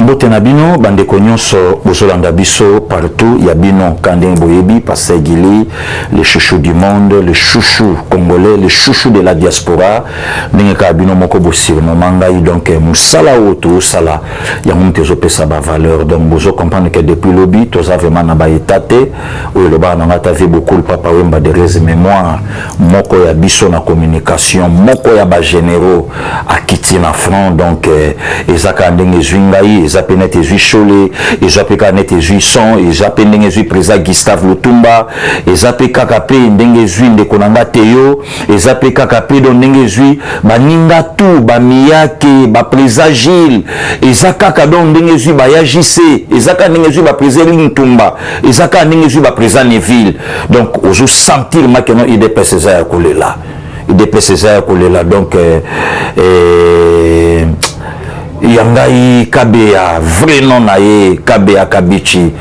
Mbote na bino bande konyonso bozolanda biso partout ya bino kandeng boyebi Pasteur Gili, les chouchous du monde, les chouchous congolais, les chouchous de la diaspora ndenge ka bino moko bosir mangai donc musala oto sala ya monte zo pesa ba valeur donc bozo comprendre que depuis lobby toza vraiment na ba étaté ou le ba na ngata vie beaucoup le papa wemba de res mémoire moko ya biso na communication moko ya ba généraux akiti na front donc ezaka ndenge zwingai ezape net ezui Cholé, ezape ka net ezui son, ezape ndenge ezui président Gustave Lutumba, ezape kakape ndenge ezui ndekonanga Théo, ezape kakape don ndenge ezui baninga tout, ba Miyake, ba président Gilles, ezaka don ndenge ezui ba Yajise, ezaka ndenge ezui ba président Lutumba, ezaka ndenge ezui ba président Neville. Donc ozo sentir makeno IDPS César Kolela. IDPS César Kolela donc yangai kabea vrai nom nae kabea kabichi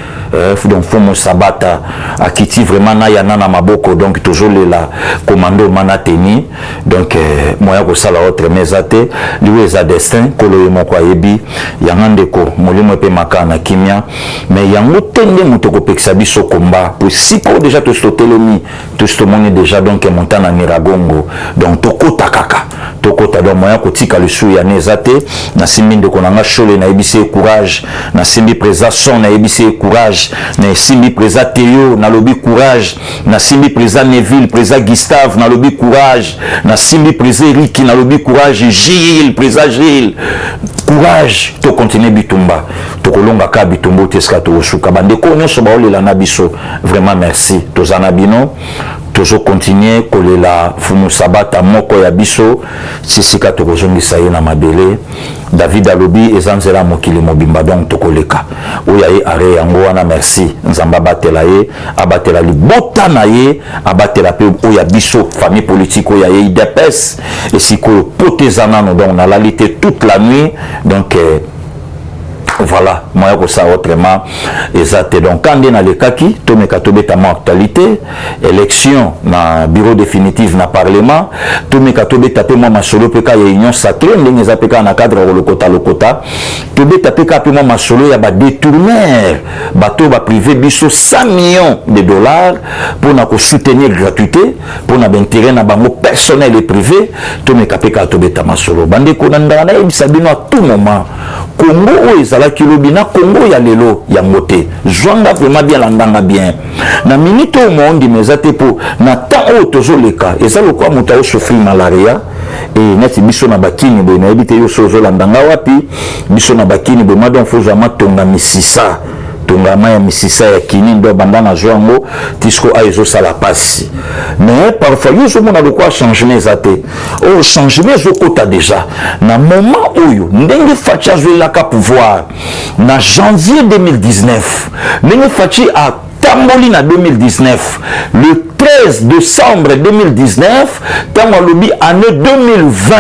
donc fomo sabata akiti vraiment na yana na maboko donc toujours la commando manateni donc moya ko sala autre mesate liwe za destin kolo moko ayebi yangande ko molimo pe makana kimia mais yango tende moto ko pekisa biso komba pour siko déjà to stotelemi to stomoni déjà donc montana Niragongo donc tokota kaka tokota donc moya ko tika le sou ya nezate na siminde ko nanga Cholé na ebisi courage na simbi présent son na ebisi courage na simbi présent Théo na lobi courage na simbi présent Neville présent Gustave na lobi courage na simbi présent Ricky na lobi courage Gilles présent Gilles courage to continuer bitumba to kolonga ka bitumbo teska to suka bande ko nyonso ba olela na biso vraiment merci to zana bino toujours continuer kolela fumu sabata moko ya biso sisika to kozongisa ye na mabele David alobi ezanzela mokili mobimba donc tokoleka oya ye are yango wana merci nzamba batela ye abatela libota na ye abatela pe oya biso famille politique oya ye IDPS et siko potezana no donc na lalité toute la nuit donc voilà moi ko ça autrement exact donc quand on a le kaki to me katobeta ma actualité élection na bureau définitif na parlement to me katobeta pe moi masolo pe ka union sacrée ndenge za pe ka na cadre lokota to beta pe ka pe moi masolo ya ba détourner bateau ba privé biso 100 millions de dollars pour na ko soutenir gratuité pour na intérêt na bango personnel et privé to me kapeka to beta masolo bande ko ndana e bisabino à tout moment Congo ezala kilobina Congo ya lelo ya moté zwanga vraiment bien landanga bien na minute au monde mezate po na temps otozo leka ezalo kwa muta o souffrir malaria et neti biso na bakini bo na ebite yo sozo landanga wapi biso na bakini bo madon foza matonga misisa tonga maya misisa ya kini ndo bandana zwango tisko aizo sala pasi mais parfois yo zo mona lokwa changement zate o changement zo kota déjà na moment oyo ndenge facha zo la ka pouvoir na janvier 2019 ndenge fachi a tamboli na 2019 le 13 décembre 2019 tant lobby année 2020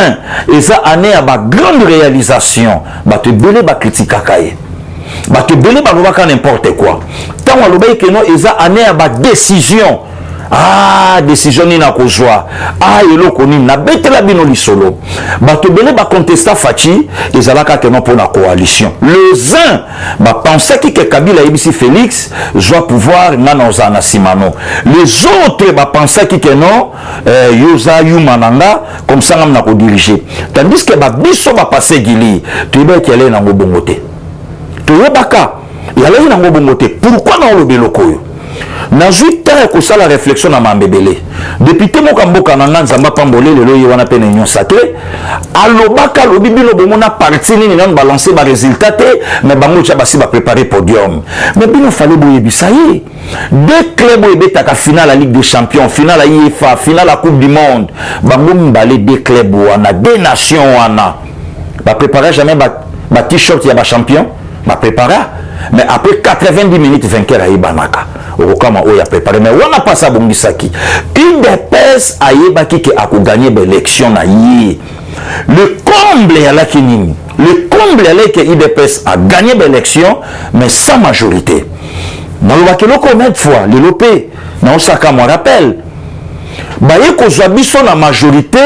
et ça année à ba grande réalisation ba te belé ba critique kaye ba te belé ba loba ka n'importe quoi tant lobby que non et ça année à ba décision décision ni na kozwa eloko ni na betela bino lisolo bato belé ba contesta fachi ezalaka que non pour la coalition les uns ba pensaient que Kabila ibisi Félix doit pouvoir nanoza na simano les autres ba pensaient que non yoza yumananga comme ça na ko diriger tandis que ba biso ba passer Gili tu ba kele na ngobongote to yobaka yala na ngobongote pourquoi na lo beloko yo na juita ko sala réflexion na mambebele député mokamboka na nzamba pambole lelo ye wana pene union sacrée alobaka lobi bino bomona parti nini non balancer ba résultat mais bango cha basi ba préparer podium mais bino fallait boyebisa ye deux clubs ebetaka finale la Ligue des Champions finale la UEFA finale la Coupe du Monde bango mbale deux clubs wana deux nations wana ba préparer jamais ba t-shirt ya ba champion ba préparer mais après 90 minutes vainqueur à Ibanaka okama oya préparé mais on a pas ça bongisaki une des pèses ayebaki que a gagné l'élection na yé le comble ya la kinini le comble ya que IDPS a gagné l'élection mais sans majorité malobaki loko même fois le lopé na osaka moi rappelle baye ko zwa biso na majorité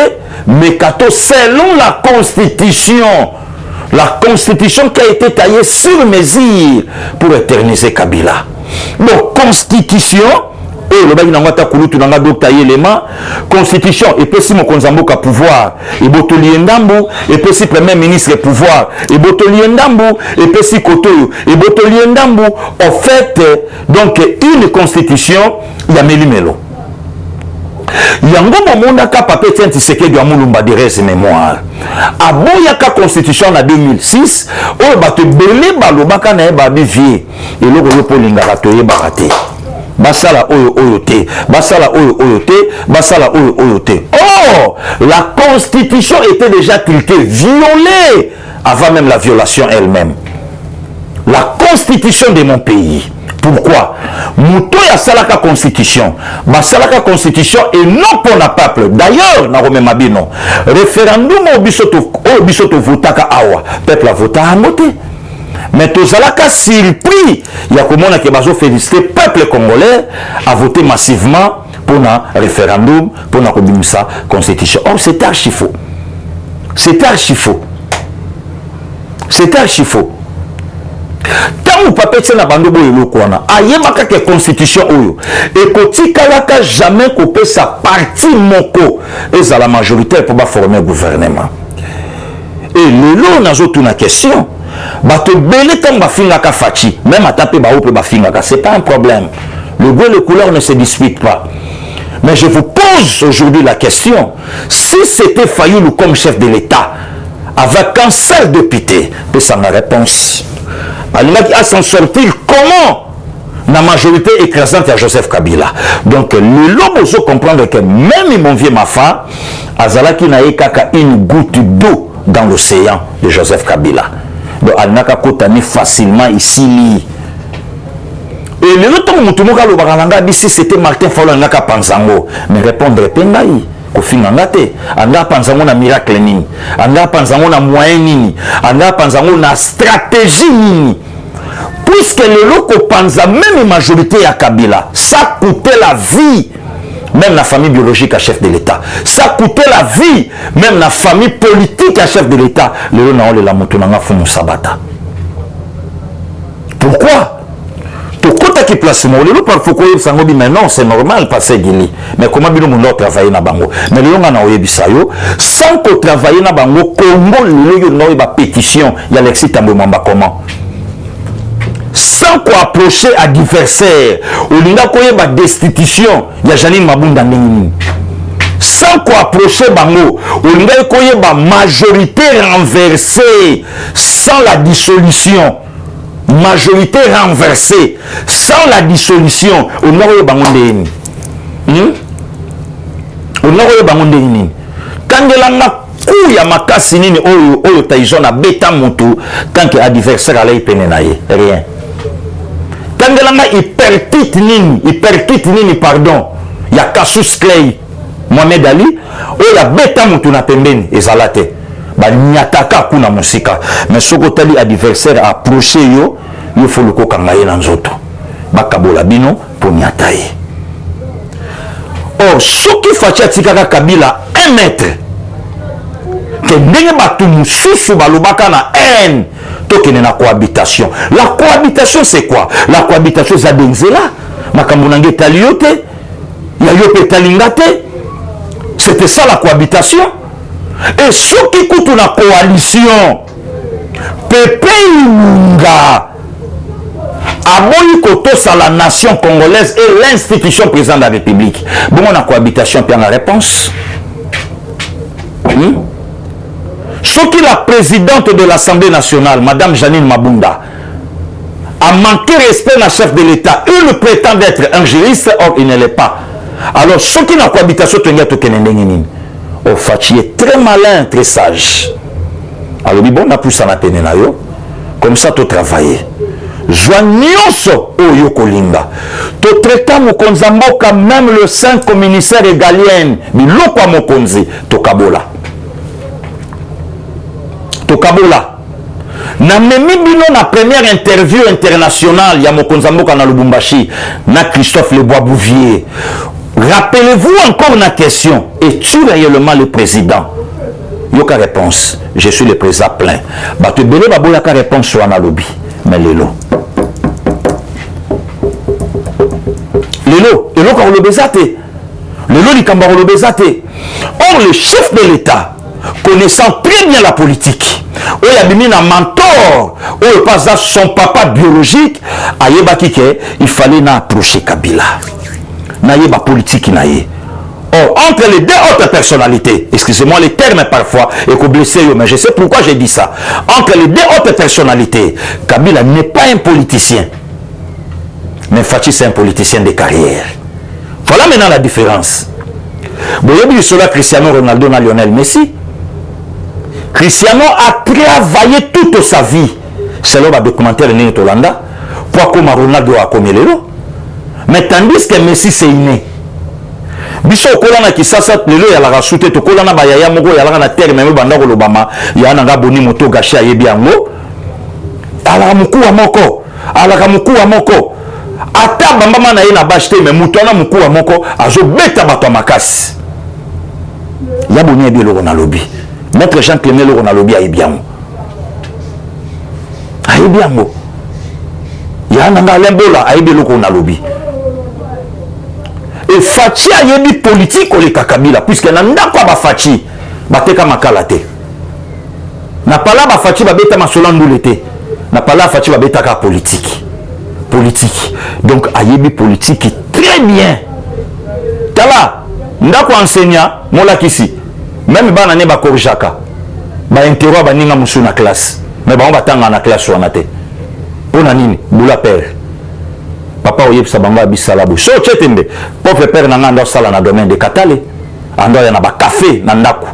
mais kato selon la constitution La constitution qui a été taillée sur mesure pour éterniser Kabila. Donc, constitution, et le bagina ngata kulutu nanga dokta yelema, constitution, et puis si mon konzamboka pouvoir, et botoli ndambu, et puis si premier ministre pouvoir, et botoli ndambu, et puis si kotoyo, et botoli ndambu, en fait, donc, une constitution, il y a Mélimelo. Yango momonda ka pape tient Tshisekedi ya mulumba de res mémoire. Aboya ka constitution na 2006, o bato belé balobaka na ba bivie, et loko yo polinga to ye barate. Basala oyo oyote, basala oyo oyote, basala oyo oyote. Oh, la constitution était déjà tiltée, violée avant même la violation elle-même. La constitution de mon pays. Pourquoi? Mouto ya salaka constitution. Ba salaka constitution et non pour la peuple. D'ailleurs, na Rome Mabino, référendum au bisoto votaka awa. Peuple a voté à noter. Mais tout salaka surpris. Il y a comment que bazo féliciter peuple congolais a voté massivement pour un référendum, pour la constitution. Oh, c'est archi faux. C'est archi faux. C'est archi faux. Tant ou papé tient na bando boye lokwana ayemaka ke constitution oyo et kotikalaka jamais couper sa partie moko et à la majorité pour ba former gouvernement et lelo nazo tuna question bato belé tant ba fingaka fachi même atape ba ope ba fingaka c'est pas un problème, le goût et les couleurs ne se disputent pas, mais je vous pose aujourd'hui la question, si c'était Fayoulou comme chef de l'État avec un seul député, c'est ça ma réponse. Il a s'en sortir comment la majorité écrasante à Joseph Kabila. Donc, le lobo se comprendre que même mon vieux Mafa, Azalaki n'a kaka une goutte d'eau dans l'océan de Joseph Kabila. Donc, il n'a qu'à cotaner facilement ici. Et le temps où tout le monde dit si c'était Martin Fayulu, il n'a qu'à Panzango. Mais répondre, Pengaï. Anga panzango na miracle nini, anga panzango na moyen nini, anga panzango na stratégie nini, puisque le loko panza même majorité à Kabila, ça coûtait la vie même la famille biologique à chef de l'État, ça coûtait la vie même la famille politique à chef de l'État. Le lona ole la mutunanga fumu sabata. Pourquoi? Pourquoi qui place mon lelo par faut que ça mais non c'est normal passer gili, mais comment bien mon autre travailler na bango, mais le on a oyebisayo sans que travailler na bango Congo le no ba pétition il y a Alexis Tambo Mamba comment sans quoi approcher adversaire au linga ko yeba destitution il y a Janine Mabunda ndengini sans quoi approcher bango au linga ko yeba majorité renversée sans la dissolution. Majorité renversée sans la dissolution au nord de Bangondéni. Au nord de Bangondéni. Quand il y a kuya makasi nini oyo taizona beta mutu tant que adversaire allait penenaye rien. Quand il y a hypertite nini pardon, il y a Cassius Clay Mohamed Ali oyo beta mutu na pembeni ezalate. Banyataka kuna musika mais sokotali adversaire approché yo il faut le kokangaye na nzoto bakabola bino pour nyataye. Or soki facha tikaka Kabila 1 mètre que ndenge batu mususu balobaka na haine tokene na cohabitation. La cohabitation c'est quoi? La cohabitation za denzela makambo nange taliote ya yope talingate. C'était ça la cohabitation. Et ceux qui coûtent la coalition, Pepe Ilunga, Aboyi Kotos à la nation congolaise et l'institution présidente de la République. Bon, on a cohabitation, puis on a réponse. Ceux qui la présidente de l'Assemblée nationale, Madame Janine Mabunda, a manqué respect à la chef de l'État. Il prétend être un juriste, or il ne l'est pas. Alors, ceux qui n'ont cohabitation, tu n'as pas au Fachi est très malin, très sage. Alors, bon, on a plus ça na peine na yo. Comme ça, tu travailles. Joignons au Yokolinga. Tu traites mon konzamboka, même le 5 commissaire égalien. Mais l'autre mon konzi, to kabola. To kabola. Na memi bino na première interview internationale, ya mon konzamboka na Lubumbashi, na Christophe Lebois-Bouvier. Rappelez-vous encore la question, es-tu réellement le président? yoka réponse je suis le président plein bato belé baboyaka réponse sur un lobby mais lelo ka olobezate lelo likamba olobezate. Or le chef de l'État connaissant très bien la politique oyo abimi na mentor oyo pas son papa biologique ayebaki ke il fallait na approcher Kabila na yeba politique na ye. Or, entre les deux autres personnalités, excusez-moi les termes parfois, et que blessé, mais je sais pourquoi j'ai dit ça. Entre les deux autres personnalités, Kabila n'est pas un politicien. Mais Fachi, c'est un politicien de carrière. Voilà maintenant la différence. Vous voyez, cela Cristiano Ronaldo et Lionel Messi. Cristiano a travaillé toute sa vie. C'est là le documentaire de Nintolanda. Pourquoi Ronaldo a commis le lot. Mais tandis que Messi, c'est inné. Biso kolana kisasa lelo ya la rasute to kolana ba yaya moko ya la na terre même banda ko lobama ya na ngaboni moto gashi ayebi yango ala mukuwa moko ata bamba na ye na bashite mais muto na mukuwa moko azo beta bato makasi ya boni ebi loko na lobi maître Jean Clément loko na lobi ayebi yango ya na ngalembola ayebi loko na lobi. Et Fachi a yebi politique ole Kabila puisque na ndako ba Fachi bateka makala te. Na pala ba Fachi ba beta masolandu lete. Na pala Fachi ba beta ka politique. Donc a yebi politique très bien. Tala ndako enseignant mola kisi. Même bana ne ba korjaka. Ba interro ba ninga musu na classe. Mais ba on batanga na classe wana te. Pona nini? Bula père. Papa oyeb sabanga bisalabo so chetembe pauvre père na ngando sala na domaine de Katale ando ya na ba café na ndaku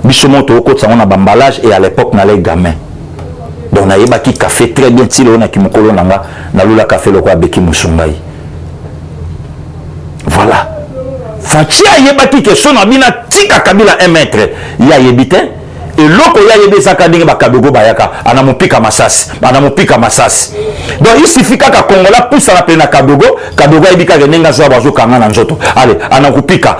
biso moto okotsa na bamballage et à l'époque na les gamins donc na yeba ki café très bien tilo na kimokolo nanga na lula café loko abeki musumbai. Voilà Fachi ayeba ki ke so na bina tika Kabila 1 mètre ya yebite et loko ya yebe sakadinga bakadogo bayaka anamupika masasi donc il suffit kaka Kongola pousse la pena kadogo ebika renenga zo bazo kanga na nzoto allez anakupika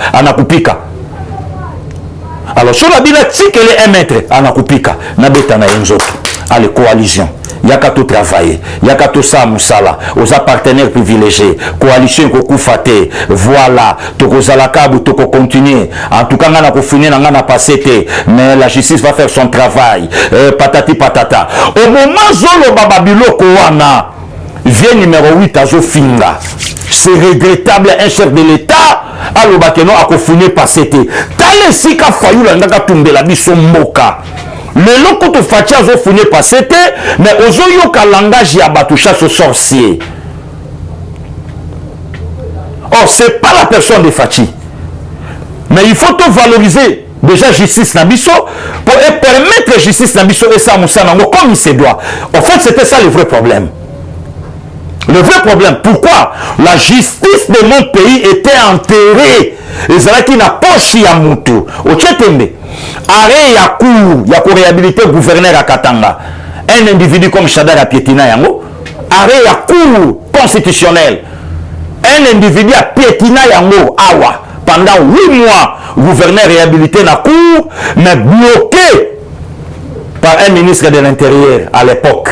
alors sur la bila tikele 1 mètre anakupika na beta na nzoto allez coalition yaka to travailler yaka to sa musala aux partenaires privilégiés coalition ko kufate voilà to kozala kabu to ko continuer en tout cas ngana ko finir ngana passer mais la justice va faire son travail patati patata au moment zolo baba biloko wana vient numéro 8 azo finga c'est regrettable un chef de l'état alobakeno akofune passer tale sika fayula ndaka tumbela biso mboka. Le loko to Fachi azo fune passer mais ozo yoka langage ya batu chasse aux sorciers. Or c'est pas la personne de Fachi. Mais il faut te valoriser déjà justice nabiso pour permettre justice nabiso et ça musana comme il se doit. En fait c'était ça le vrai problème. Le vrai problème, pourquoi la justice de mon pays était enterrée et c'est là qu'il n'a pas chié à Moutou. Au Tchetembe, arrêt ya cour, ya ko réhabiliter gouverneur à Katanga. Un individu comme Chadar Piétina Yango, arrêt ya cour constitutionnel. Un individu à Piétina Yango, Awa, pendant 8 mois, gouverneur réhabilité na cour, mais bloqué par un ministre de l'Intérieur à l'époque.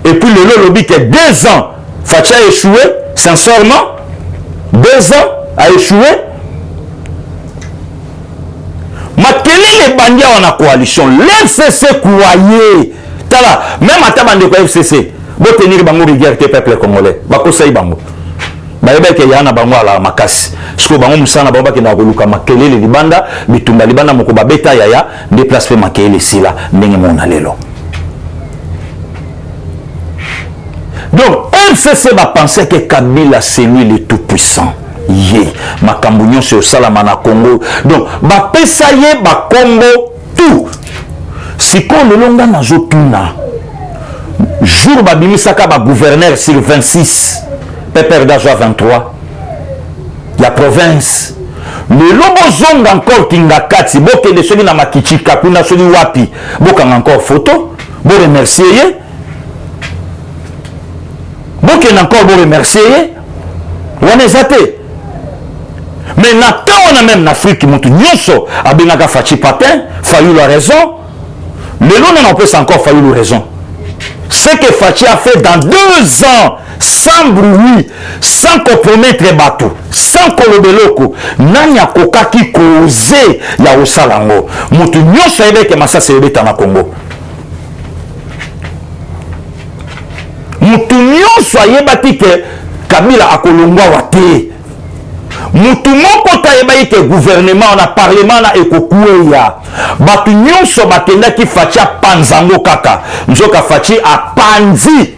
Et puis le lobby que 2 ans, Fachi a échoué, sincèrement, 2 ans a échoué. Makele les bandits en la coalition, l'FCC croyait, même à tabande de FCC, vous tenir bango rigueur que peuple congolais, bako saï bango. Bayebe ke yana bango ala makasi. Siko bango musana bamba ke na koluka makele les libanda, bitumba libanda moko babeta yaya, déplacer makele sila ndenge mona lelo. Donc, FCC va penser que Kabila c'est lui le tout-puissant. Ma Cambouignon c'est au Salamana Congo. Donc, va pesayer, va Congo, tout. Si qu'on le longa na zotuna, jour va bimisaka va gouverneur sur 26, Pépère d'Ajoa 23, la province. Le lobo zong encore Kingakati, boke de celui na makichika, kuna celui wapi, boka encore photo, bo remercier. Donc il y a encore beau remercier. On est zappé. Mais on a même en Afrique, Nyonso, Abenaka Fachi Patin, Fayou la raison. Le long, on peut encore Fayou la raison. Ce que Fachi a fait dans 2 ans, sans bruit, sans compromettre bateau, sans kolobeloko, nanya koka qui causé ya osalango. Mutu nyonso ebe ke masa sebeta na Congo. Mutu nyonso ayebaki ke Kabila akolongwa wate. Mutu moko tayebaki ke gouvernement na parlement na ekokweya. Batu nyonso bakenda ki Fachi panzango kaka. Nzoka Fachi a panzi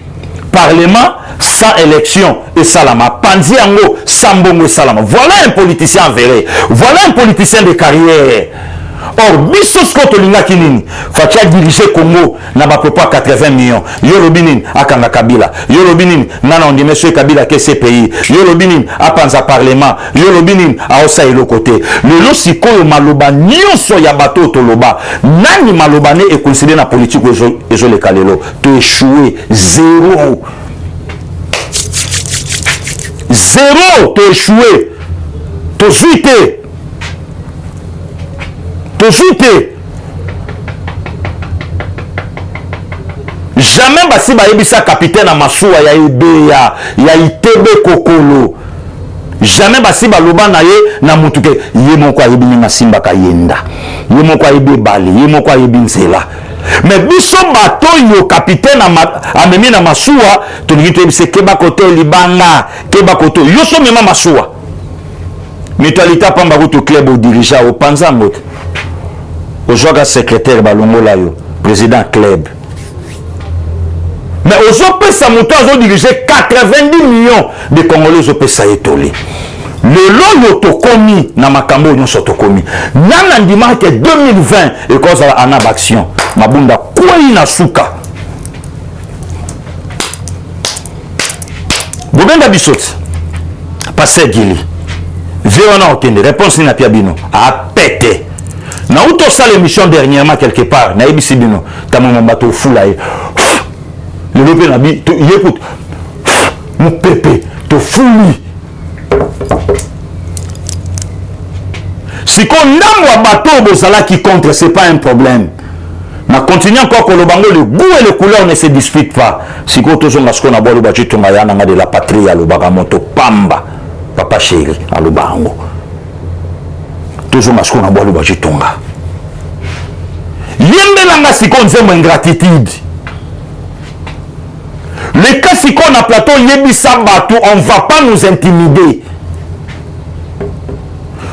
parlement sans élection et salama. Panzi yango sans bongo et salama. Voilà un politicien vrai. Voilà un politicien de carrière. Or, bisos koto linga kinini. Fachi a dirigé Congo na ba propos 80 millions. Yorobinin akanga Kabila. Yorobinin nana on dit monsieur Kabila que c'est pays. Yorobinin a panza parlement. Yorobinin a osa elo côté. Le lo sikoyo maloba nyonso ya bato toloba. Nani maloba ne est considéré na politique ezo le kalelo. Tu échoué 0. 0, tu échoué. Tu zuité. Jamais basi ba yebisa capitaine à Massoua ya Ebeya ya Itebe Kokolo. Jamais basi ba loba na ye na mutuke ye moko ayebi na simba ka yenda. Ye moko ayebi bali, ye moko ayebi nzela. Mais biso bato yo capitaine a memi na Massoua to ngite bise keba kote libanga, keba kote yo so mema Massoua. Mutualité pamba ko to club au dirigeant au panzango. Aujourd'hui, secrétaire Balongola, président club. Mais aujourd'hui, ça a dirigé 90 millions de Congolais au PSA étolé. Le lot est commis dans ma cambo, nous sommes commis. Nan andima que 2020 et cause à la action. Mabunda quoi na suka. Bobenda bisot. Passer Gili. Véona okende. Réponse na Piabino. A pété. Na uto ça l'émission dernièrement quelque part na ebisi bino tamo mbato fula ye le lopé na bi écoute mon pépé to fuli si qu'on ndamwa bateau bozala qui contre c'est pas un problème na continue encore que le bango le goût et les couleurs ne se disputent pas si qu'on toujours na skona boire le bachi tonga yana de la patrie à l'obagamoto pamba papa chéri à l'obango toujours parce qu'on a boit le bachi tonga. Yembelanga si qu'on fait ingratitude. Le cas si qu'on a plateau yebisa batou, on ne va pas nous intimider.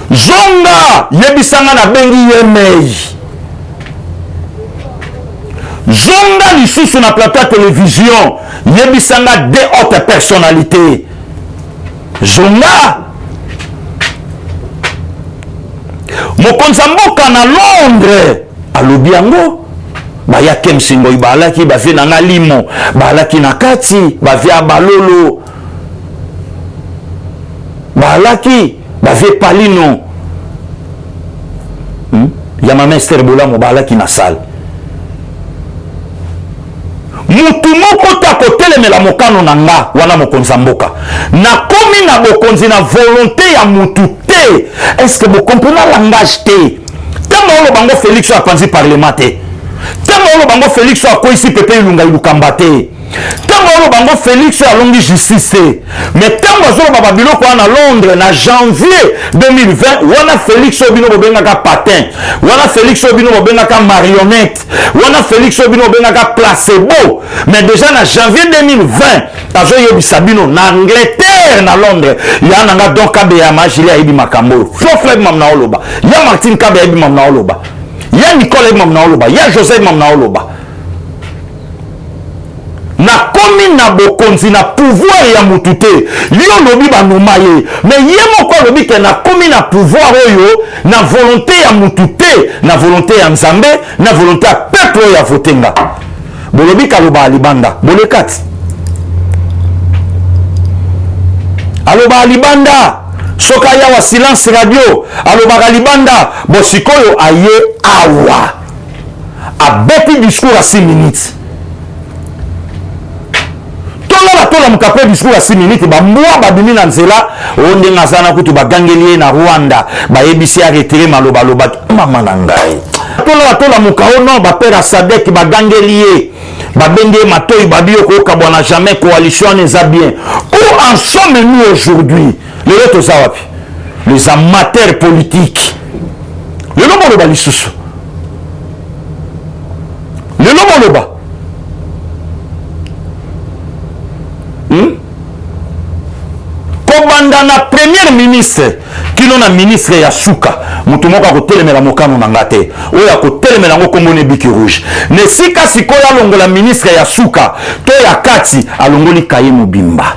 Zonga yebisanga na bengi yemei. Zonga lisusu na plateau télévision yebisanga des hautes personnalités. Zonga mokonza mboka na Londres alobi yango baya kemsingo ibalaki bavie na ngalimo balaki na kati bavie abalolo balaki bavie palino ya mamester bolamo balaki na salle mutu moko ta kotelemela mokano na nga wana mokonza mboka na komi na bokonzi na volonté ya mutu te. Est-ce que vous comprenez le langage te tellement le bango Félix a panzi parlement te tellement le bango Félix a quoi ici pépé ilunga ilukamba te tellement le bango Félix a longi justice mais tellement zo baba biloko na Londres na janvier 2020 wana Félix obino bobenga ka patin wana Félix obino bobenga ka marionnette wana Félix obino bobenga ka placebo mais déjà na janvier 2020 azo yebisa bino na Angleterre na Londres ya nanga donc kabe ya majili ayibi makambo fofle mamna oloba ya Martin kabe ayibi mamna oloba ya Nicole mamna oloba ya Joseph mamna oloba na komi na bokonzi na pouvoir ya mutu te yo lobi banoma ye mais ye moko lobi ke na komi na pouvoir oyo na volonté ya mutu te na volonté ya Nzambe na volonté ya peuple ya votenga bolobi kaloba alibanda bolekati aloba alibanda soka ya wa silence radio aloba alibanda bosikoyo aye awa abeti discours à 6 minutes. atola mukape discours à 6 minutes ba mwa ba bimi na nzela onde ngazana kutu ba gangelier na Rwanda ba yebisi a retirer maloba loba mama na ngai atola mukao non ba père Sadek ba gangelier ba bende matoyi ba bio ko kabwana jamais coalition neza bien. Où en sommes nous aujourd'hui? Les autres zawapi les amateurs politiques le lobo loba lisusu le lobo loba kobanda na premier ministre kino na ministre ya suka mutu moko akotelemela mokano na nga te oyo akotelemela ngo kombone biki rouge ne sika sikoyo alongola ministre ya suka to ya kati alongoli kaye mobimba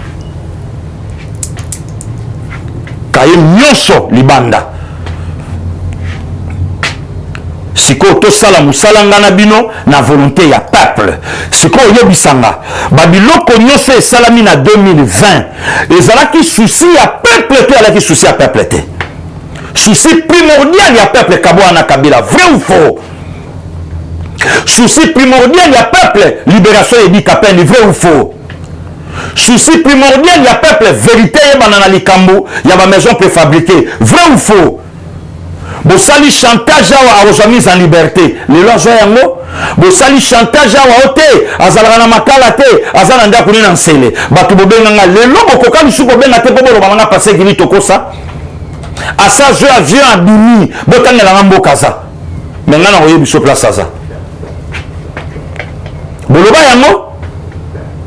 kaye nyonso libanda sikoyo tosala mosala nga na bino na volonté ya peuple sikoyo oyebisanga babiloko nyonso esalami na 2020 ezalaki souci ya peuple to ezalaki souci ya peuple te souci primordial ya peuple Kabwana Kabila vrai ou faux souci primordial ya peuple libération Edi Kapende vrai ou faux souci primordial ya peuple vérité yebana na likambo ya ba maison préfabriquée vrai ou faux bosali chantage awa akozwa mise en liberté lelo azwa yango bosali chantage awa ote azalaka na makala te aza na ndako nini na nsele bato bobenganga lelo bokoka lisu kobenga te mpo boloba nanga pase kini tokosa asa zwi avion abimi botangelanga mboka aza me nga na koyebi so place aza boloba yango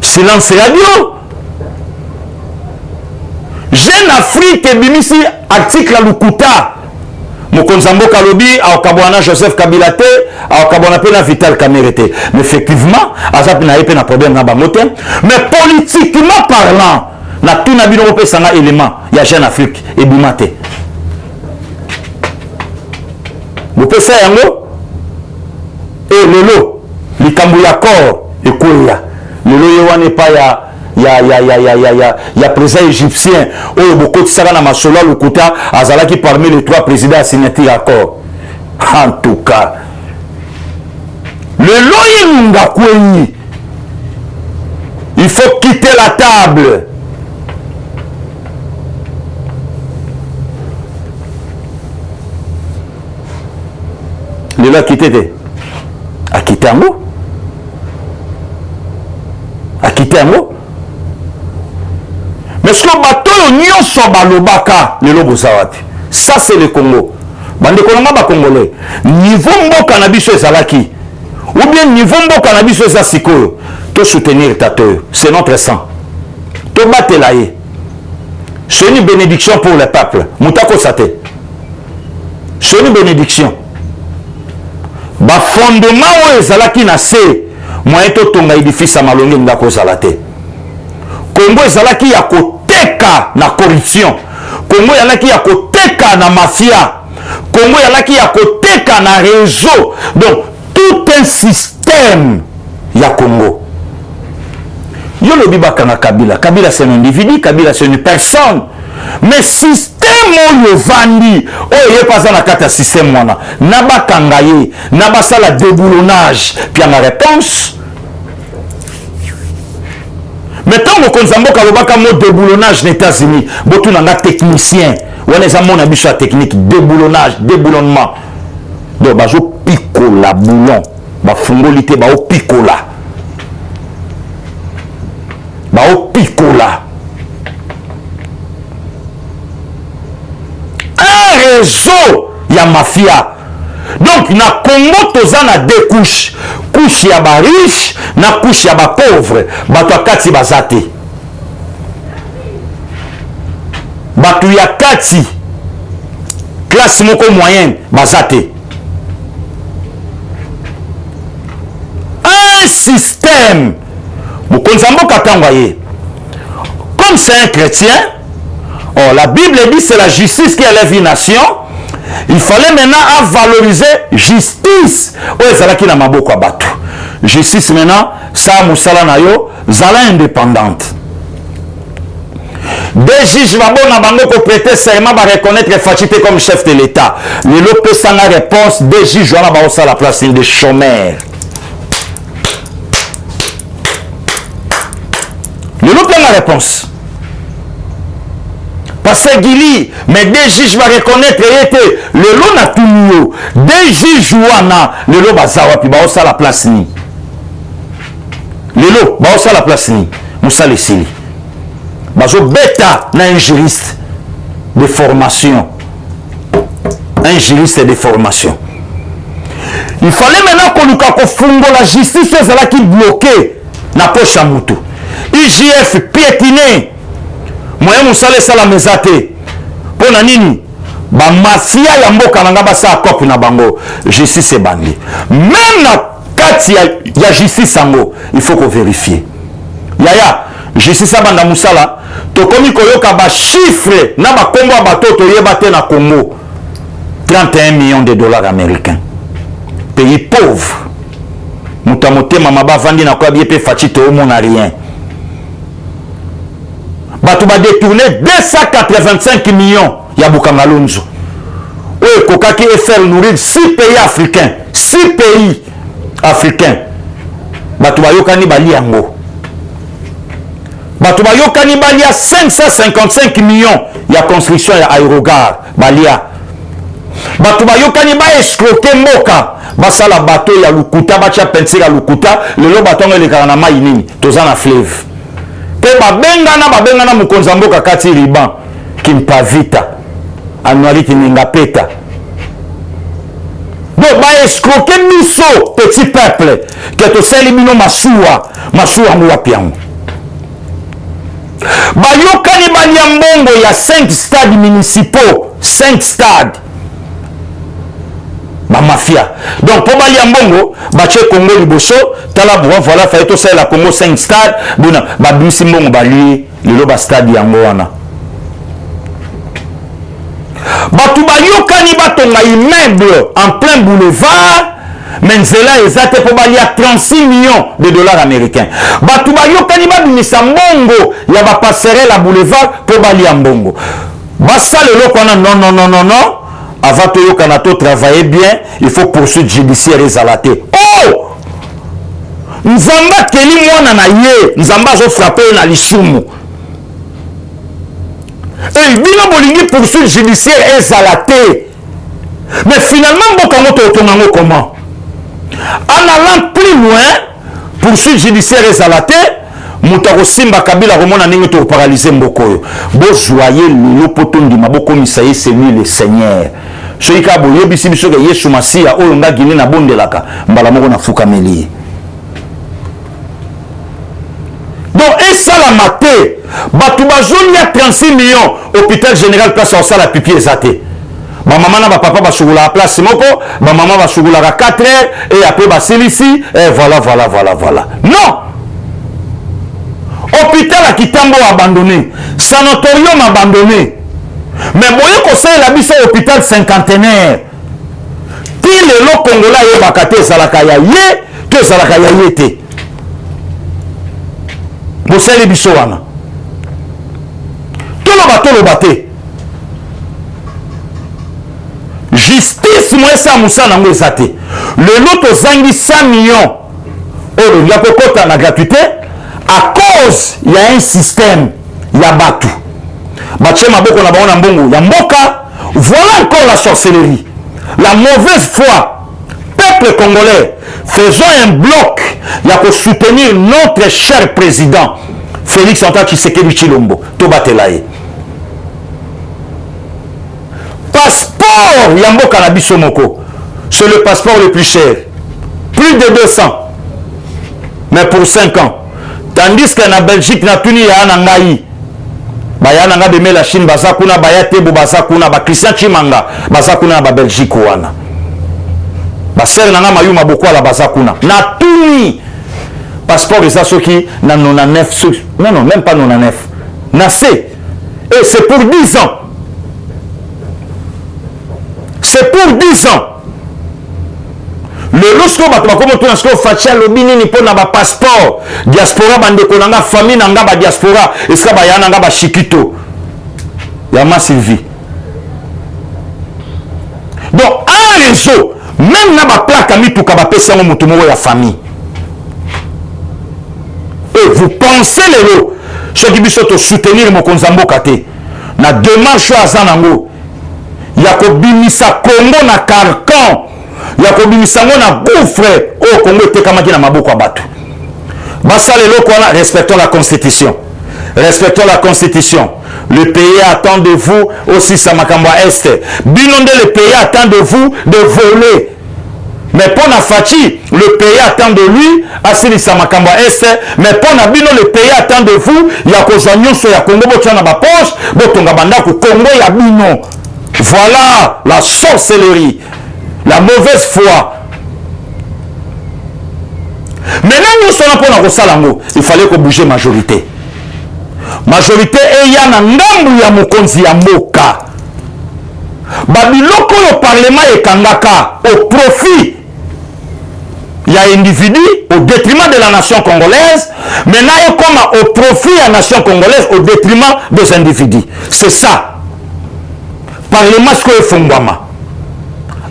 silence radio Jeune Afrique ebimisi article lukuta mokonzi mboka lobi akabwana Joseph Kabila te akabwana pe na Vital Kamerhe te mais effectivement aza pe na yepe na problème na bango te mais politiquement parlant na tuna bino kopesa nga élément ya Jeune Afrique ebima te bopesa yango e lelo likambo ya corps ekweya lelo ye wana epa ya président égyptien oyo bokotisaka na masolo lukuta azalaki parmi les 3 présidents à signature accord. En tout cas lelo yinunga kwenyi il faut quitter la table. Lelo akite te akite yango akite yango mais ce que bato nyonso balobaka lelo bozawati ça c'est le Congo bandeko nanga ba congolais niveau mboka na biso ezalaki ou bien niveau mboka na biso eza sikoyo to soutenir tato c'est notre sang to batela ye c'est une bénédiction pour le peuple mutako sate c'est une bénédiction ba fondement oyo ezalaki na se moyen to tonga édifice malongi ndako zala te Congo ezalaki ya koteka na corruption Congo ezalaki ya koteka na mafia Congo ezalaki ya koteka na réseau donc tout un système ya Congo yo lobi bakanga Kabila Kabila c'est un individu Kabila c'est une personne mais système oyo vandi oyo yepaza na kata système wana na bakanga ye na basala déboulonnage puis en réponse mais tant que nous avons un déboulonnage aux États-Unis, beaucoup de techniciens, on a mon bicho technique, déboulonnage, déboulonnement. Donc, bazo picola boulon, ba fungolité ba picola. Ba picola. Un réseau ya mafia. Donc, na Congo toza na deux couches. Couche ya ba riche, na couche ya ba pauvre. Bato ya kati bazate. Bato ya kati classe moko moyenne bazate. Un système. Mokonzi mboka tangwa ye. Comme c'est un chrétien, oh, la Bible dit c'est la justice qui élève une nation. Il fallait maintenant valoriser justice. Oh, ezalaki na maboko ya bato. Justice maintenant, ça musala na yo, zala indépendante. Des juges babona bango ko prêter serment ba reconnaître Fachité comme chef de l'État. Le lopé sans la réponse des juges wana ba osa la place des chômeurs. Le lot a la réponse. Parce que Guili, mais des juges vont reconnaître que le lot n'a tout mieux. Des juges ouana, le lot bazawa, puis baosa la place ni. Le lot, baosa la place ni. Moussa le sili. Bazo bêta na un juriste de formation. Un juriste de formation. Il fallait maintenant qu'on nous confonde la justice, c'est là qui bloquait la poche à Moutou. IGF piétiné. Moi, je suis la mesate. Pour nini, ba mafia ya mboka nanga basa kopi na bango. Justice est bandi. Même na kati ya justice sango, il faut qu'on vérifie. Yaya, justice banda musala, to komi koyoka ba chiffre na ba kombo ba toto yebate na Congo. 31 millions de dollars américains. Pays pauvre. Mutamote mama ba vandi na kwa biepe fachite au mon rien. Batou va détourner 285 millions ya Bukangalonzo. Oui, Kokaki et faire nourrir 6 pays africains. 6 pays africains. Batou va yokani bali yango. Batou va yokani bali ya 555 millions ya construction ya aérogare. Balia. Batou va yokani ba escroquer moka. Basala bateau ya lukuta, bacha penser ya lukuta. Le lo baton le karana inini. Tozana fleuve. Babengana mukonza mboka kati riban kimpavita anuariti ningapeta donc ba escroquer miso petit peuple que to seli bino masuwa muwapiango bayokani bali ya mbongo ya 5 stades municipaux 5 stades ba mafia donc pour bali ya mbongo bache Congo liboso tala bon voilà fa to la Congo 5 stades bona ba bisi mbongo bali lelo ba stade yango wana batu bayokani batonga immeuble en plein boulevard menzela ezate pour bali ya 36 millions de dollars américains batu bayokani babimisa mbongo ya ba passerelle à boulevard pour bali ya mbongo basa lelo kwana non avant de travailler bien, il faut poursuivre judiciaire et zalaté. Oh! Nzamba keli mwana na ye, Nzamba zo frappé na lisumu. Et bino bolingi poursuivre judiciaire et zalaté. Mais finalement, bokango to tonango comment? En allant plus loin, poursuivre judiciaire et zalaté, Moutako Simba Kabila remona ningi to paralyser mbokoyo. Bo joyeux le potondi maboko misaye c'est lui le Seigneur. Shoika boyo bisi biso ke Yesu Masia oyo nga gine na bondelaka mbala moko na fuka meli. Donc et ça la maté batu bazoni ya 36 millions hôpital général place au sala pipi ezate. Ba maman na ba papa ba sugula la place moko, ba maman ba sugula ka 4 heures et après ba silisi et voilà. Non. Hôpital à Kitambo abandonné, sanatorium abandonné. Mais boye conseil la biso hôpital cinquantenaire. Ti le lo Congolais ye bakate salaka ya ye, que salaka ya yete. Boseli biso wana. Tolo baté. Justice moi ça musa nango esate. Le lot zangi 100 millions. Oh, il y a kokota na gratuité à cause il y a un système, il y a batu. Bache maboko na baona mbongo ya mboka, voilà encore la sorcellerie. La mauvaise foi. Peuple congolais, faisons un bloc. Il y a pour soutenir notre cher président Félix Antoine Tshisekedi Tshilombo. Tobatelaye. Passeport Yambo Kanabiso Moko. C'est le passeport le plus cher. Plus de 200. Mais pour 5 ans. Tandis que na Belgique, na Tuni ya Nangaï. Baya nanga beme la Chine basakuna baya tebo basakuna ba Christian Chimanga basakuna ba Belgique wana. Ba ser nanga mayuma boko la basakuna. Na Tuni. Passeport et ça soki na 99 non même pas 99. Na C. Et c'est pour 10 ans. C'est pour 10 ans. Le lorsque comme tout ce facial lobini ni pona ba passeport diaspora bande konanga famille nanga ba diaspora eska ba yana nga ba shikito ya ma Sylvie. Donc un réseau même na ba plaque ami tout ka ba pesa mo mutumo ya famille. Et vous pensez les lots Ce qui veut soutenir mon konzamboka te. Na démarche à Zanango. Yako bimisa Congo na carcan. Yako bimisa ngo na gouffre. Oh Congo te kamaki na maboko abatu. Basa lelo kona respectons la constitution. Respectons la constitution. Le pays attend de vous aussi Samakamba Est. Binonde le pays attend de vous de voler. Mais pour la Fachi, le pays attend de lui, Asili Samakamba Est, mais pour la Bino, le pays attend de vous, Yako Zanyon, ya Congo, Botswana, ma poche, Botonga Banda, Congo, ya Bino. Voilà la sorcellerie, la mauvaise foi. Maintenant, nous sommes pour la Salango, il fallait qu'on bouge majorité. Majorité, et y a un ngambu ya mokonzi ya moka. Babiloko le parlement et kangaka au profit. Il y a un individu au détriment de la nation congolaise, maintenant il comme au profit de la nation congolaise au détriment des individus. C'est ça. Parlement ce que Fongwama.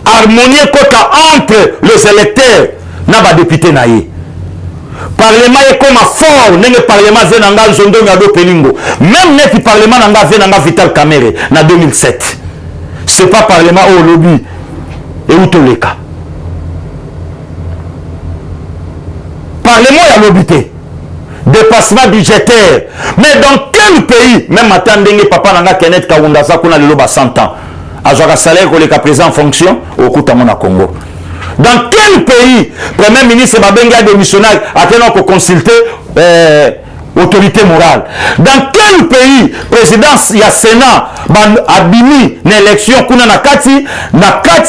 Harmonie entre les électeurs n'a pas député naïe. Parlement est comme fort, n'est parlement Zenanga Zondo Ngado Pelingo. Même n'est parlement Nanga Zenanga Vital Kamere na 2007. C'est pas parlement au lobby et où tous les cas. Parlement à l'obité. Dépassement budgétaire. Mais dans quel pays, même attendez papa Nanga Kenneth Kawundasa qu'on a le loba 100 ans. Azora salaire qu'on est présent en fonction au Koutamona Congo. Dans quel pays, Premier ministre Babenga démissionnaire a tenu qu'on consulter autorité morale. Dans quel pays, présidence, il y a Sénat, abimi, une élection, kuna nakati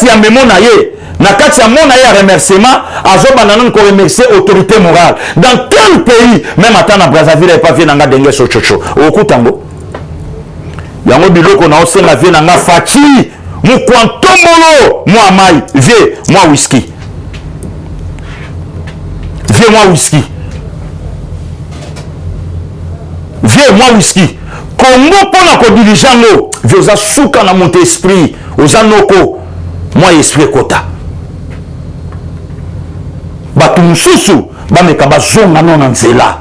ya memo na ye, nakati ya mona ya remerciement, azo bananon ko remercier autorité morale. Dans quel pays, même attends na Brazzaville et pas vie nanga denge so chocho. Okutango. Yango biloko na osenga vie nanga fachi, mu kwantomolo, moi mai, vie, moi whisky. Vie moi whisky. Viens moi whisky. Congo pour la dirigeant vous a souka na mon esprit, aux anoko, moi esprit kota. Batu mususu, ba mekaba zonga non nzela.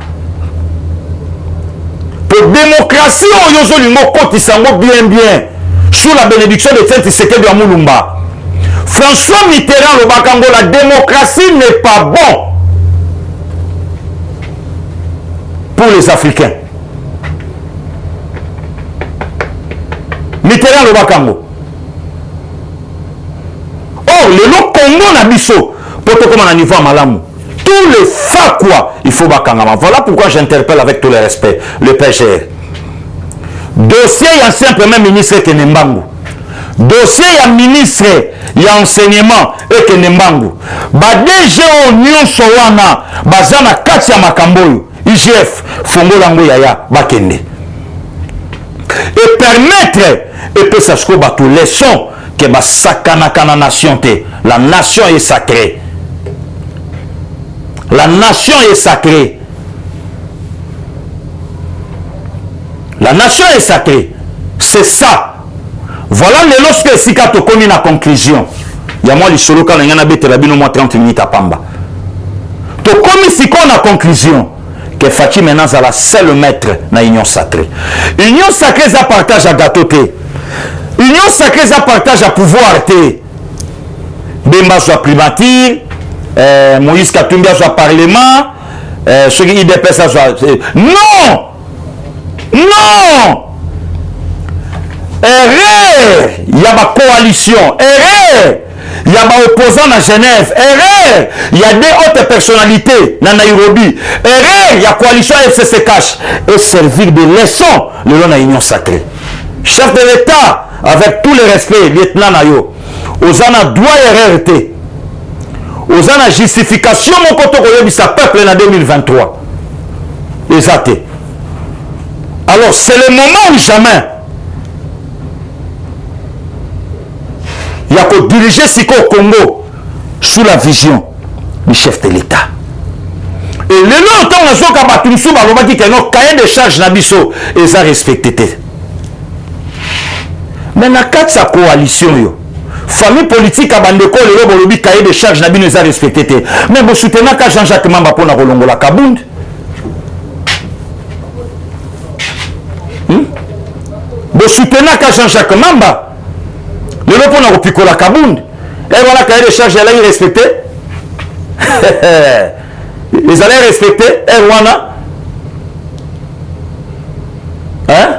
Pour démocratie, on yozo lingo koti sango bien, sous la bénédiction de Saint-Tshisekedi de Amulumba. François Mitterrand le bakango, la démocratie n'est pas bon pour les Africains. Mitterrand le Bakango. Or, le Congo na biso, pour tout comme on a niveau à Malamu, tous les fakwa, il faut Bakangama. Voilà pourquoi j'interpelle avec tout le respect le PGR. Dossier, il y a ancien premier ministre Kenembangu. Dossier, il y a ministre, il y a enseignement et Kenembangu. Ba DG Union Sowana, Bazana Katia Makamboyo, IGF, Fongo Lango Yaya, Bakende. Et permettre et que ça se trouve à tous les sons que ma sakana nation te. La nation est sacrée. La nation est sacrée. La nation est sacrée. C'est ça. Voilà lorsque Sikato commis la conclusion. Il y a moi les solo quand il y en a bête la bino moi 30 minutes à Pamba. To commis si qu'on a conclusion. Que Fachi maintenant c'est la seule maître dans l'union sacrée. Union sacrée ça partage à gâteau te. Union sacrée ça partage à pouvoir te. Bemba soit primature, Moïse Katumbi soit parlement, ceux qui IDP ça soit. Non! Non! Erreur! Il y a ma coalition. Erreur! Il y a ma opposant à Genève. Erreur! Il y a des autres personnalités dans Nairobi. Erreur! Il y a coalition FCC Cash. Et servir de leçon le long de l'union sacrée. Chef de l'État, avec tout le respect, lieutenant Nayo, aux ana droit erreur été. Aux ana justification, mon côté de sa peuple en 2023. Exact. Alors, c'est le moment où jamais il y a que diriger Siko au Congo sous la vision du chef de l'État. Et le longtemps, on a dit qu'il y a un cahier de charge Nabiso et ça respecté. Mais dans quatre sa coalition, famille politique à Bandeko, le cahier de charge Nabiso et ça respecté. Mais vous soutenez qu'à Jean-Jacques Mamba pour la Rolongola Kabound. Vous soutenez Jean-Jacques Mamba. Le lopo na kopikola Kabound. Et voilà cahier de charge elle a respecté. Ils allaient respecter Erwana. Hein?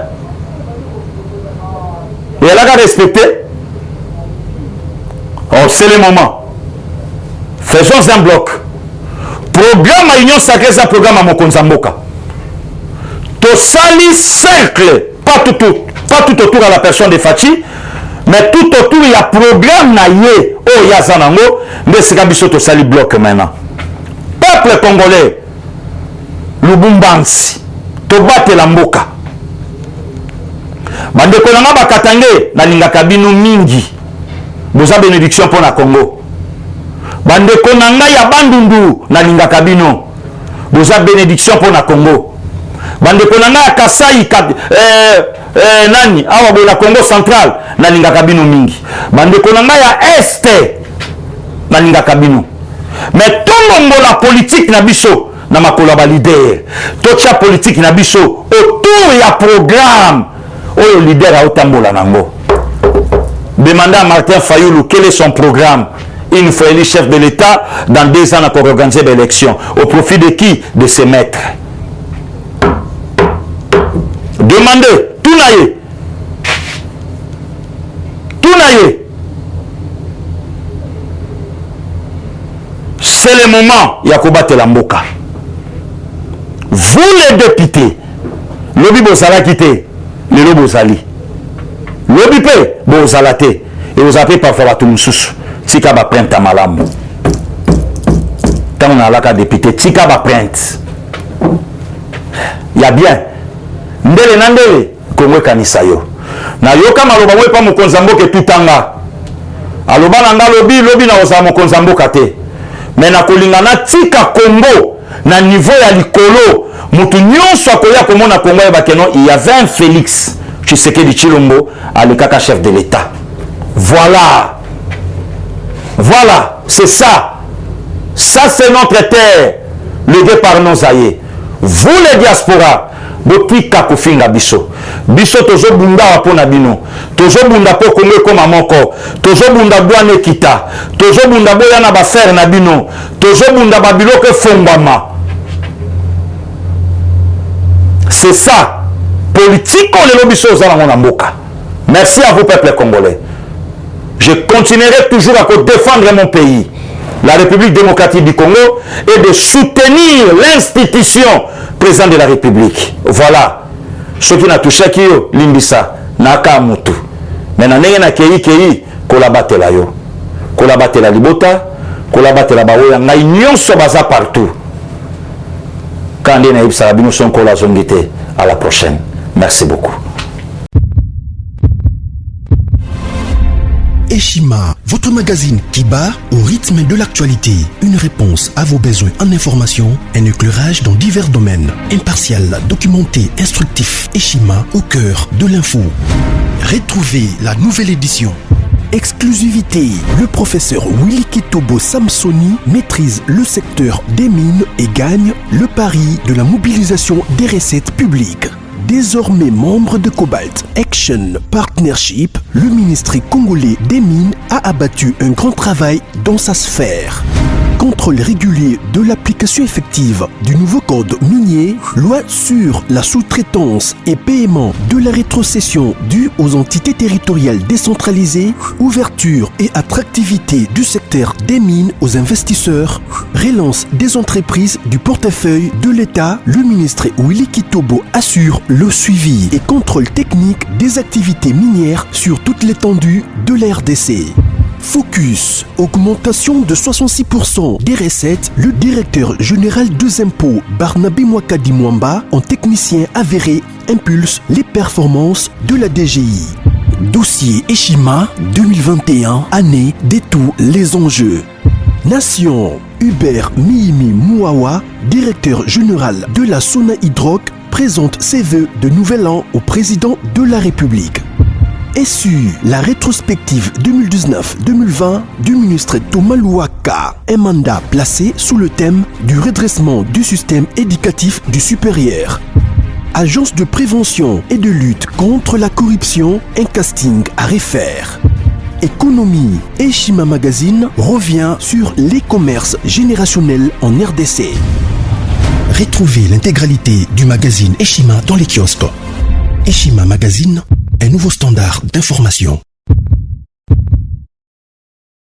Et elle a respecté. Oh, c'est le moment. Faisons un bloc. Programme à Union Sacrée, c'est un programme à Mokonzamboka. Tosali cercle, pas tout autour à la personne de Fachi, mais tout autour il y a programme na ye, oh yazanango, mais c'est comme ça Tosali bloc maintenant. Peuple congolais, Lubumbansi, Tobate Lamboka. Bandeko nanga bakatange na lingaka bino mingi. Boza bénédiction pour la Congo. Bandeko nanga ya bandundu na lingaka bino. Boza bénédiction pour la Congo. Bandeko nanga ya Kasai nani awa bo la Congo central na lingaka bino mingi. Bandeko nanga ya este na lingaka bino. Mais tout la politique na biso na makolo ba leader. Tocha politique na biso autour ya programme. Oh, le leader a Otambola Nango. Demandez à Martin Fayoulou quel est son programme. Il nous faut élire chef de l'État dans 2 ans pour organiser l'élection. Au profit de qui? De ses maîtres. Demandez, tout naïe. Tout naïe. C'est le moment, Yakoba Telamboka. Vous les députés, Lobi Bosala quitté. Le lobo sali. Lobi pe bo salate et vous appelez parfois tout moussous. Tika ba print à malam. Quand on a la député tika ba print. Ya bien. Ndele nandele Kongo kanisa yo. Na yo kama loba we pa Mokonzambo ke tutanga. Aloba nanga lobi na osa Mokonzambo kate. Mais na kolingana tika Kongo na niveau ya likolo. Il y avait un Félix Tshisekedi Tshilombo à l'état chef de l'État. Voilà. Voilà. C'est ça. Ça, c'est notre terre. Le départ nos aïeux. Vous, les diaspora, boti kakufinga biso. Biso tozo bunda wapona bino. Tozo bunda po Congo comme moko. Tozo bunda douane kita. Tozo bunda boya na ba faire na bino. Tozo bunda babilo ke fongwama. C'est ça. Politique, on est l'obispo aux Mboka. Merci à vous, peuple congolais. Je continuerai toujours à défendre mon pays, la République démocratique du Congo, et de soutenir l'institution président de la République. Voilà. Ce qui n'a touché qui yo, Limbisa, Naka Mutu. Maintenant, n'a kei, kolabate la yo. Kolabate la libota, kolabate la baoya, n'a union sobaza partout. Quand on est à la prochaine. Merci beaucoup. Eshima, votre magazine qui bat au rythme de l'actualité. Une réponse à vos besoins en information, un éclairage dans divers domaines. Impartial, documenté, instructif. Eshima au cœur de l'info. Retrouvez la nouvelle édition. Exclusivité, le professeur Willy Kitobo Samsoni maîtrise le secteur des mines et gagne le pari de la mobilisation des recettes publiques. Désormais membre de Cobalt Action Partnership, le ministère congolais des mines a abattu un grand travail dans sa sphère. Contrôle régulier de l'application effective du nouveau code minier, loi sur la sous-traitance et paiement de la rétrocession due aux entités territoriales décentralisées, ouverture et attractivité du secteur des mines aux investisseurs, relance des entreprises du portefeuille de l'État, le ministre Willy Kitobo assure le suivi et contrôle technique des activités minières sur toute l'étendue de la RDC. Focus, augmentation de 66% des recettes, le directeur général des impôts Barnabé Mwakadi Mwamba, en technicien avéré, impulse les performances de la DGI. Dossier Eshima 2021, année de tous les enjeux. Nation, Hubert Mihimi Mouawa, directeur général de la Sona Hydroc, présente ses vœux de nouvel an au président de la République. SU, la rétrospective 2019-2020 du ministre Thomas Louaka, un mandat placé sous le thème du redressement du système éducatif du supérieur. agence de prévention et de lutte contre la corruption, un casting à refaire. Économie, Eshima Magazine revient sur l'e-commerce générationnel en RDC. Retrouvez l'intégralité du magazine Eshima dans les kiosques. Eshima Magazine, un nouveau standard d'information.